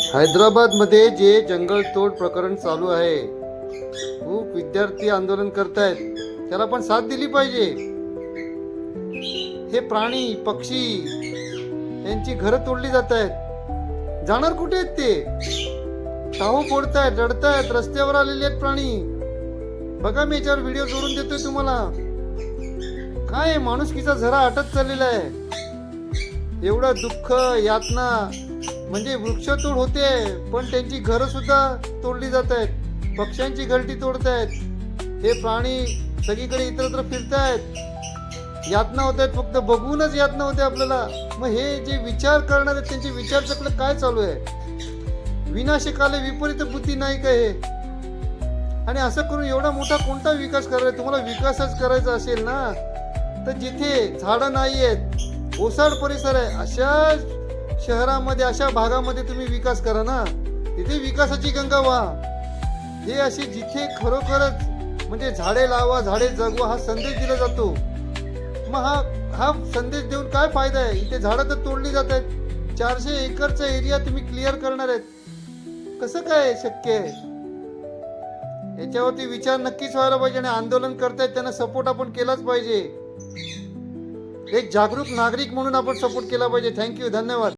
हैदराबाद मध्ये जे जंगलतोड प्रकरण चालू आहे, खूप विद्यार्थी आंदोलन करतायत, त्याला पण साथ दिली पाहिजे. हे प्राणी पक्षी यांची घरं तोडली जात आहेत. जाणार कुठे आहेत ते? टाहू फोडतायत, रडतायत, रस्त्यावर आलेले आहेत प्राणी. बघा, मी याच्यावर व्हिडिओ जोडून देतोय तुम्हाला. काय माणुसकीचा झरा आटत चाललेला आहे. एवढं दुःख, यातना, म्हणजे वृक्षतोड होते, पण त्यांची घरं सुद्धा तोडली जात आहेत. पक्ष्यांची घरटी तोडतायत. हे प्राणी सगळीकडे इतरत्र फिरतायत. यातना होत आहेत, फक्त बघूनच यातना होते आपल्याला. मग हे जे विचार करणार आहेत, त्यांचे विचारचक्र काय चालू आहे? विनाशकाले विपरीत बुद्धी नाही का हे? आणि असं करून एवढा मोठा कोणता विकास करायचा? तुम्हाला विकासच करायचा असेल ना, तर जिथे झाडं नाही आहेत, ओसाड परिसर आहे, अशा शहरामध्ये, अशा भागामध्ये तुम्ही विकास करा ना. तिथे विकासाची गंगा वाहा. हे असे जिथे खरोखरच म्हणजे झाडे लावा, झाडे जगवा हा संदेश दिला जातो, मग हा संदेश देऊन काय फायदा आहे? इथे झाडं तर तोडली जात आहेत. 400 एकरचा एरिया तुम्ही क्लिअर करणार आहेत, कसं काय शक्य आहे? याच्यावरती विचार नक्कीच व्हायला पाहिजे. आणि आंदोलन करतायत त्यांना सपोर्ट आपण केलाच पाहिजे. एक जागरूक नागरिक म्हणून आपण सपोर्ट केला पाहिजे. थँक्यू, धन्यवाद.